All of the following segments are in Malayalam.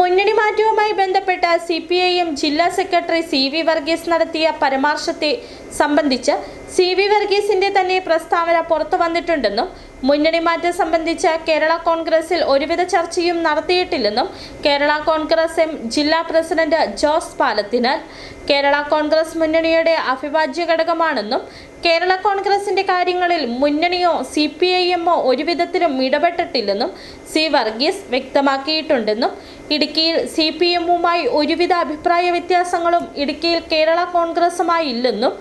മുന്നണി മാറ്റവുമായി ബന്ധപ്പെട്ട CPIM ജില്ലാ സെക്രട്ടറി CV വർഗീസ് നടത്തിയ പരാമർശത്തെ സംബന്ധിച്ച് CV വർഗീസിന്റെ തന്നെ പ്രസ്താവന പുറത്തു വന്നിട്ടുണ്ടെന്നും മുന്നണി മാറ്റം സംബന്ധിച്ച് കേരള കോൺഗ്രസിൽ ഒരുവിധ ചർച്ചയും നടത്തിയിട്ടില്ലെന്നും കേരള കോൺഗ്രസ് എം ജില്ലാ പ്രസിഡന്റ് ജോസ് പാലത്തിനാൽ കേരള കോൺഗ്രസ് മുന്നണിയുടെ അവിഭാജ്യ ഘടകമാണെന്നും കേരള കോൺഗ്രസിന്റെ കാര്യങ്ങളിൽ മുന്നണിയോ CPIMോ ഒരുവിധത്തിലും ഇടപെട്ടിട്ടില്ലെന്നും C വർഗീസ് വ്യക്തമാക്കിയിട്ടുണ്ടെന്നും ഇടുക്കിയിൽ CPMുമായി ഒരുവിധ അഭിപ്രായ വ്യത്യാസങ്ങളും ഇടുക്കിയിൽ കേരള കോൺഗ്രസുമായി ഇല്ലെന്നും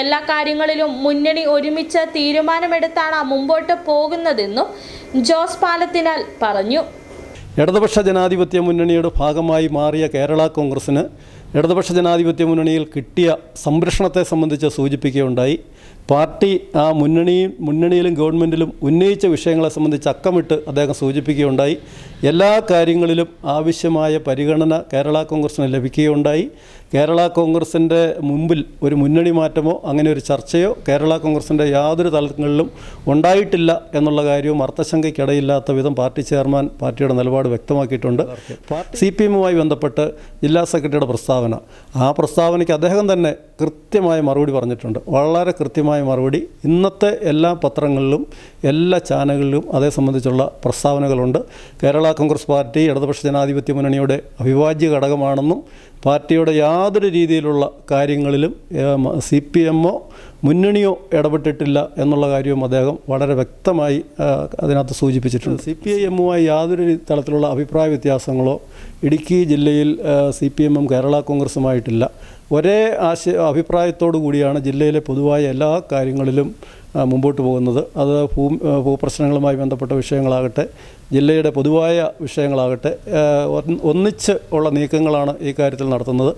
എല്ലാ കാര്യങ്ങളിലും മുന്നണി ഒരുമിച്ച് തീരുമാനമെടുത്താണ് മുമ്പോട്ട് പോകുന്നതെന്നും ജോസ് പാലത്തിനാൽ പറഞ്ഞു. ഇടതുപക്ഷ ജനാധിപത്യ മുന്നണിയുടെ ഭാഗമായി മാറിയ കേരള കോൺഗ്രസിന് ഇടതുപക്ഷ ജനാധിപത്യ മുന്നണിയിൽ കിട്ടിയ സംരക്ഷണത്തെ സംബന്ധിച്ച് സൂചിപ്പിക്കുകയുണ്ടായി. പാർട്ടി ആ മുന്നണിയിലും ഗവൺമെൻറ്റിലും ഉന്നയിച്ച വിഷയങ്ങളെ സംബന്ധിച്ച് അക്കമിട്ട് അദ്ദേഹം സൂചിപ്പിക്കുകയുണ്ടായി. എല്ലാ കാര്യങ്ങളിലും ആവശ്യമായ പരിഗണന കേരള കോൺഗ്രസിന് ലഭിക്കുകയുണ്ടായി. കേരള കോൺഗ്രസിൻ്റെ മുമ്പിൽ ഒരു മുന്നണി മാറ്റമോ അങ്ങനെ ഒരു ചർച്ചയോ കേരള കോൺഗ്രസിൻ്റെ യാതൊരു തലങ്ങളിലും ഉണ്ടായിട്ടില്ല എന്നുള്ള കാര്യവും അർത്ഥശങ്കയ്ക്കിടയില്ലാത്ത വിധം പാർട്ടി ചെയർമാൻ പാർട്ടിയുടെ നിലപാട് വ്യക്തമാക്കിയിട്ടുണ്ട്. CPMുമായി ബന്ധപ്പെട്ട് ജില്ലാ സെക്രട്ടറിയുടെ പ്രസ്താവന, ആ പ്രസ്താവനയ്ക്ക് അദ്ദേഹം തന്നെ കൃത്യമായ മറുപടി പറഞ്ഞിട്ടുണ്ട്. വളരെ കൃത്യമായ മറുപടി ഇന്നത്തെ എല്ലാ പത്രങ്ങളിലും എല്ലാ ചാനലുകളിലും അതേ സംബന്ധിച്ചുള്ള പ്രസ്താവനകളുണ്ട്. കേരള കോൺഗ്രസ് പാർട്ടി ഇടതുപക്ഷ ജനാധിപത്യ മുന്നണിയുടെ അവിഭാജ്യ ഘടകമാണെന്നും പാർട്ടിയുടെ യാതൊരു രീതിയിലുള്ള കാര്യങ്ങളിലും CPMോ മുന്നണിയോ ഇടപെട്ടിട്ടില്ല എന്നുള്ള കാര്യവും അദ്ദേഹം വളരെ വ്യക്തമായി അതിനകത്ത് സൂചിപ്പിച്ചിട്ടുണ്ട്. CPIMുമായി യാതൊരു തരത്തിലുള്ള അഭിപ്രായ വ്യത്യാസങ്ങളോ ഇടുക്കി ജില്ലയിൽ CPMും കേരള കോൺഗ്രസുമായിട്ടില്ല. ഒരേ അഭിപ്രായത്തോടു കൂടിയാണ് ജില്ലയിലെ പൊതുവായ എല്ലാ കാര്യങ്ങളിലും മുമ്പോട്ട് പോകുന്നത്. അത് ഭൂപ്രശ്നങ്ങളുമായി ബന്ധപ്പെട്ട വിഷയങ്ങളാകട്ടെ, ജില്ലയുടെ പൊതുവായ വിഷയങ്ങളാകട്ടെ, ഒന്നിച്ച് ഉള്ള നീക്കങ്ങളാണ് ഈ കാര്യത്തിൽ നടത്തുന്നത്.